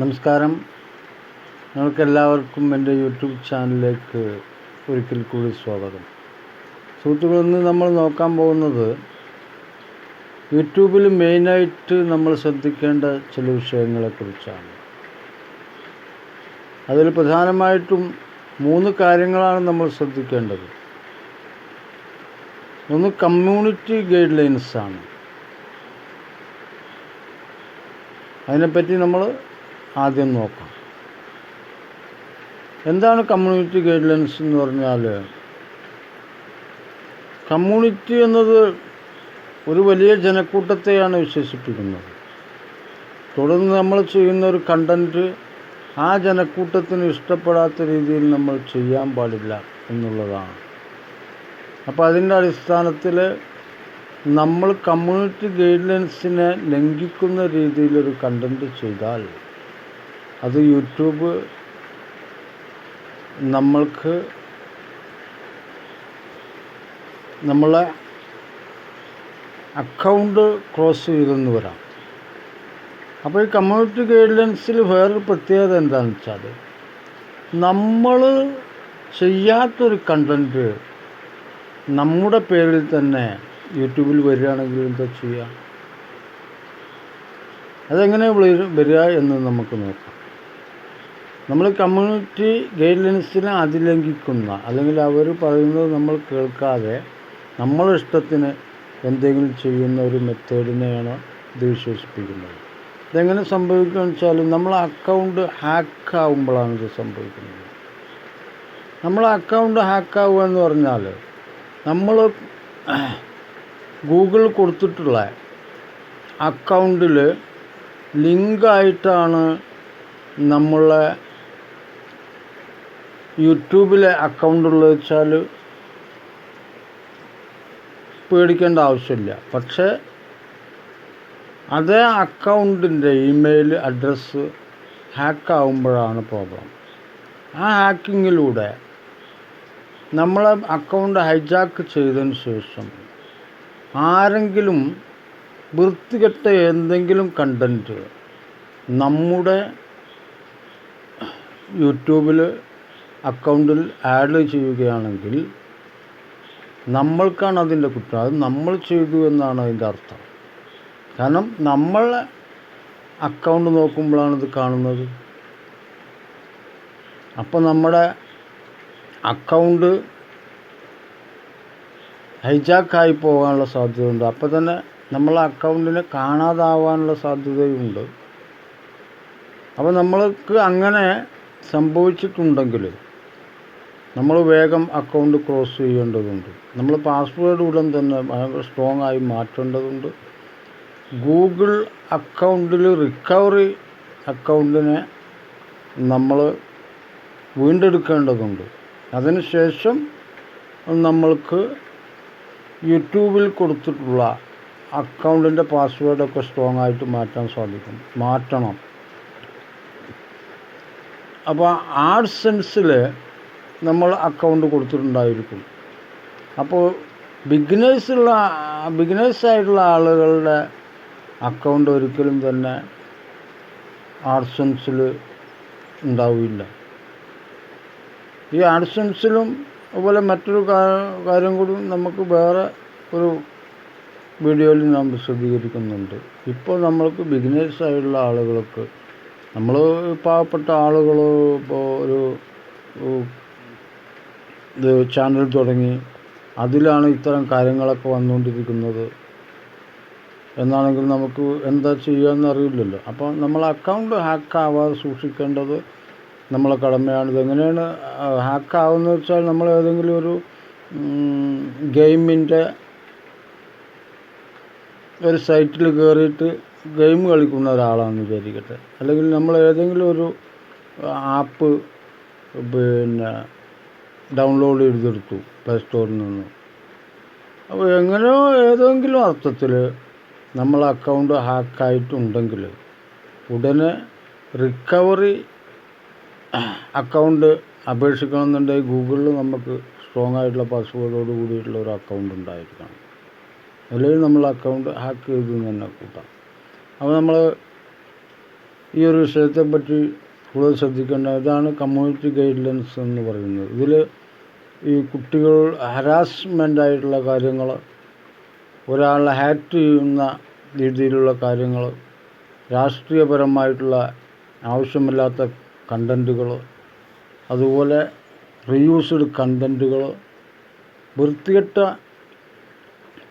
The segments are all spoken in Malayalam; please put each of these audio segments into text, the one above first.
നമസ്കാരം. നിങ്ങൾക്കെല്ലാവർക്കും എൻ്റെ യൂട്യൂബ് ചാനലിലേക്ക് ഒരിക്കൽ കൂടി സ്വാഗതം. സുഹൃത്തുക്കൾ, ഇന്ന് നമ്മൾ നോക്കാൻ പോകുന്നത് യൂട്യൂബിൽ മെയിനായിട്ട് നമ്മൾ ശ്രദ്ധിക്കേണ്ട ചില വിഷയങ്ങളെക്കുറിച്ചാണ്. അതിൽ പ്രധാനമായിട്ടും 3 കാര്യങ്ങളാണ് നമ്മൾ ശ്രദ്ധിക്കേണ്ടത്. ഒന്ന് കമ്മ്യൂണിറ്റി ഗൈഡ് ലൈൻസാണ്. അതിനെപ്പറ്റി നമ്മൾ ആദ്യം നോക്കാം. എന്താണ് കമ്മ്യൂണിറ്റി ഗൈഡ് ലൈൻസ് എന്ന് പറഞ്ഞാൽ, കമ്മ്യൂണിറ്റി എന്നത് ഒരു വലിയ ജനക്കൂട്ടത്തെയാണ് വിശേഷിപ്പിക്കുന്നത്. തുടർന്ന് നമ്മൾ ചെയ്യുന്ന ഒരു കണ്ടൻറ്റ് ആ ജനക്കൂട്ടത്തിന് ഇഷ്ടപ്പെടാത്ത രീതിയിൽ നമ്മൾ ചെയ്യാൻ പാടില്ല എന്നുള്ളതാണ്. അപ്പോൾ അതിൻ്റെ അടിസ്ഥാനത്തിൽ നമ്മൾ കമ്മ്യൂണിറ്റി ഗൈഡ് ലൈൻസിനെ ലംഘിക്കുന്ന രീതിയിലൊരു കണ്ടൻറ്റ് ചെയ്താൽ അത് യൂട്യൂബ് നമ്മൾക്ക് നമ്മളെ അക്കൗണ്ട് ക്ലോസ് ചെയ്തെന്ന് വരാം. അപ്പോൾ ഈ കമ്മ്യൂണിറ്റി ഗൈഡ് ലൈൻസിൽ വേറൊരു പ്രത്യേകത എന്താണെന്ന് വെച്ചാൽ, നമ്മൾ ചെയ്യാത്തൊരു കണ്ടൻറ്റ് നമ്മുടെ പേരിൽ തന്നെ യൂട്യൂബിൽ വരികയാണെങ്കിൽ എന്താ ചെയ്യുക? അതെങ്ങനെ വരിക എന്ന് നമുക്ക് നോക്കാം. നമ്മൾ കമ്മ്യൂണിറ്റി ഗൈഡ് ലൈൻസിനെ അതിലംഘിക്കുന്ന, അല്ലെങ്കിൽ അവർ പറയുന്നത് നമ്മൾ കേൾക്കാതെ നമ്മളെ ഇഷ്ടത്തിന് എന്തെങ്കിലും ചെയ്യുന്ന ഒരു മെത്തേഡിനെയാണ് ഇത് വിശേഷിപ്പിക്കുന്നത്. ഇതെങ്ങനെ സംഭവിക്കുകയെന്ന് വെച്ചാൽ, നമ്മളെ അക്കൗണ്ട് ഹാക്കാവുമ്പോഴാണ് ഇത് സംഭവിക്കുന്നത്. നമ്മളെ അക്കൗണ്ട് ഹാക്കാവുക എന്ന് പറഞ്ഞാൽ, നമ്മൾ ഗൂഗിൾ കൊടുത്തിട്ടുള്ള അക്കൗണ്ടിൽ ലിങ്കായിട്ടാണ് നമ്മളെ യൂട്യൂബിലെ അക്കൗണ്ടുള്ളത് വെച്ചാൽ പേടിക്കേണ്ട ആവശ്യമില്ല. പക്ഷേ അതേ അക്കൗണ്ടിൻ്റെ ഇമെയിൽ അഡ്രസ്സ് ഹാക്കാവുമ്പോഴാണ് പ്രോബ്ലം. ആ ഹാക്കിങ്ങിലൂടെ നമ്മളെ അക്കൗണ്ട് ഹൈജാക്ക് ചെയ്തതിന് ശേഷം ആരെങ്കിലും വൃത്തികെട്ട എന്തെങ്കിലും കണ്ടൻറ്റ് നമ്മുടെ യൂട്യൂബിൽ അക്കൗണ്ടിൽ ആഡ് ചെയ്യുകയാണെങ്കിൽ നമ്മൾക്കാണ് അതിൻ്റെ കുറ്റം. അത് നമ്മൾ ചെയ്തു എന്നാണ് അതിൻ്റെ അർത്ഥം. കാരണം നമ്മൾ അക്കൗണ്ട് നോക്കുമ്പോഴാണ് ഇത് കാണുന്നത്. അപ്പോൾ നമ്മുടെ അക്കൗണ്ട് ഹൈജാക്കായി പോകാനുള്ള സാധ്യതയുണ്ട്. അപ്പോൾ തന്നെ നമ്മളെ അക്കൗണ്ടിനെ കാണാതാവാനുള്ള സാധ്യതയുണ്ട്. അപ്പോൾ നമ്മൾക്ക് അങ്ങനെ സംഭവിച്ചിട്ടുണ്ടെങ്കിൽ നമ്മൾ വേഗം അക്കൗണ്ട് ക്ലോസ് ചെയ്യേണ്ടതുണ്ട്. നമ്മൾ പാസ്വേഡ് ഉടൻ തന്നെ ഭയങ്കര സ്ട്രോങ് ആയി മാറ്റേണ്ടതുണ്ട്. ഗൂഗിൾ അക്കൗണ്ടിൽ റിക്കവറി അക്കൗണ്ടിനെ നമ്മൾ വീണ്ടെടുക്കേണ്ടതുണ്ട്. അതിനുശേഷം നമ്മൾക്ക് യൂട്യൂബിൽ കൊടുത്തിട്ടുള്ള അക്കൗണ്ടിൻ്റെ പാസ്വേഡൊക്കെ സ്ട്രോങ് ആയിട്ട് മാറ്റണം. അപ്പോൾ ആഡ്സെൻസിൽ നമ്മൾ അക്കൗണ്ട് കൊടുത്തിട്ടുണ്ടായിരിക്കും. അപ്പോൾ ബിഗിനേഴ്സായിട്ടുള്ള ആളുകളുടെ അക്കൗണ്ട് ഒരിക്കലും തന്നെ ആഡ്സെൻസിൽ ഉണ്ടാവില്ല. ഈ ആഡ്സെൻസിലും അതുപോലെ മറ്റൊരു കാര്യം കൂടി നമുക്ക് വേറെ ഒരു വീഡിയോയിൽ നാം വിശദീകരിക്കുന്നുണ്ട്. ഇപ്പോൾ നമ്മൾക്ക് ബിഗിനേഴ്സായിട്ടുള്ള ആളുകൾക്ക്, നമ്മൾ പാവപ്പെട്ട ആളുകൾ ഇപ്പോൾ ഒരു ഇത് ചാനൽ തുടങ്ങി അതിലാണ് ഇത്തരം കാര്യങ്ങളൊക്കെ വന്നുകൊണ്ടിരിക്കുന്നത് എന്നാണെങ്കിൽ നമുക്ക് എന്താ ചെയ്യുകയെന്ന് അറിയില്ലല്ലോ. അപ്പോൾ നമ്മൾ അക്കൗണ്ട് ഹാക്കാവാതെ സൂക്ഷിക്കേണ്ടത് നമ്മളെ കടമയാണ്. ഇതെങ്ങനെയാണ് ഹാക്കാവുന്നത് വെച്ചാൽ, നമ്മൾ ഏതെങ്കിലും ഒരു ഗെയിമിൻ്റെ ഒരു സൈറ്റിൽ കയറിയിട്ട് ഗെയിം കളിക്കുന്ന ഒരാളാണെന്ന് വിചാരിക്കട്ടെ, അല്ലെങ്കിൽ നമ്മൾ ഏതെങ്കിലും ഒരു ആപ്പ് ഡൗൺലോഡ് ചെയ്തെടുത്തു പ്ലേ സ്റ്റോറിൽ നിന്ന്. അപ്പോൾ എങ്ങനെയോ ഏതെങ്കിലും അർത്ഥത്തിൽ നമ്മളെ അക്കൗണ്ട് ഹാക്കായിട്ടുണ്ടെങ്കിൽ ഉടനെ റിക്കവറി അക്കൗണ്ട് അപേക്ഷിക്കണമെന്നുണ്ടെങ്കിൽ ഗൂഗിളിൽ നമുക്ക് സ്ട്രോങ് ആയിട്ടുള്ള പാസ്വേഡോട് കൂടിയിട്ടുള്ള ഒരു അക്കൗണ്ട് ഉണ്ടായിരിക്കണം. അല്ലെങ്കിൽ നമ്മൾ അക്കൗണ്ട് ഹാക്ക് ചെയ്തു തന്നെ കൂട്ടാം. അപ്പോൾ നമ്മൾ ഈ ഒരു വിഷയത്തെപ്പറ്റി കൂടുതൽ ശ്രദ്ധിക്കേണ്ട ഇതാണ് കമ്മ്യൂണിറ്റി ഗൈഡ് ലൈൻസ് എന്ന് പറയുന്നത്. ഇതിൽ ഈ കുട്ടികൾ ഹരാസ്മെൻ്റ് ആയിട്ടുള്ള കാര്യങ്ങൾ, ഒരാളെ ഹാറ്റ് ചെയ്യുന്ന രീതിയിലുള്ള കാര്യങ്ങൾ, രാഷ്ട്രീയപരമായിട്ടുള്ള ആവശ്യമില്ലാത്ത കണ്ടൻറ്റുകൾ, അതുപോലെ റീയൂസ്ഡ് കണ്ടൻറ്റുകൾ, വൃത്തികെട്ട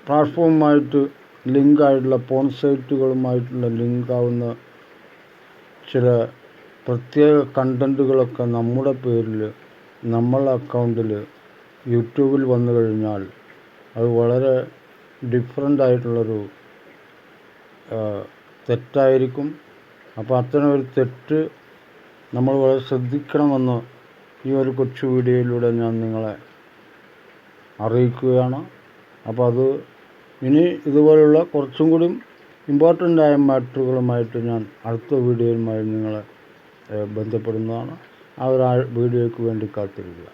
പ്ലാറ്റ്ഫോമുമായിട്ട് ലിങ്കായിട്ടുള്ള പോൺ സൈറ്റുകളുമായിട്ടുള്ള ലിങ്കാവുന്ന ചില പ്രത്യേക കണ്ടൻറ്റുകളൊക്കെ നമ്മുടെ പേരിൽ നമ്മളെ അക്കൗണ്ടിൽ യൂട്യൂബിൽ വന്നു കഴിഞ്ഞാൽ അത് വളരെ ഡിഫറൻ്റ് ആയിട്ടുള്ളൊരു തെറ്റായിരിക്കും. അപ്പോൾ അത്തരം ഒരു തെറ്റ് നമ്മൾ വളരെ ശ്രദ്ധിക്കണമെന്ന് ഈ ഒരു കൊച്ചു വീഡിയോയിലൂടെ ഞാൻ നിങ്ങളെ അറിയിക്കുകയാണ്. അപ്പോൾ അത് ഇനി ഇതുപോലുള്ള കുറച്ചും കൂടി ഇമ്പോർട്ടൻ്റ് ആയ മാറ്ററുകളുമായിട്ട് ഞാൻ അടുത്ത വീഡിയോയുമായി നിങ്ങളെ ബന്ധപ്പെടുന്നതാണ്. ആ ഒരു വീഡിയോയ്ക്ക് വേണ്ടി കാത്തിരിക്കുക.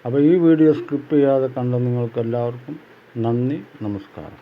അപ്പോൾ ഈ വീഡിയോ സ്കിപ്പ് ചെയ്യാതെ കണ്ട നിങ്ങൾക്ക് എല്ലാവർക്കും നന്ദി, നമസ്കാരം.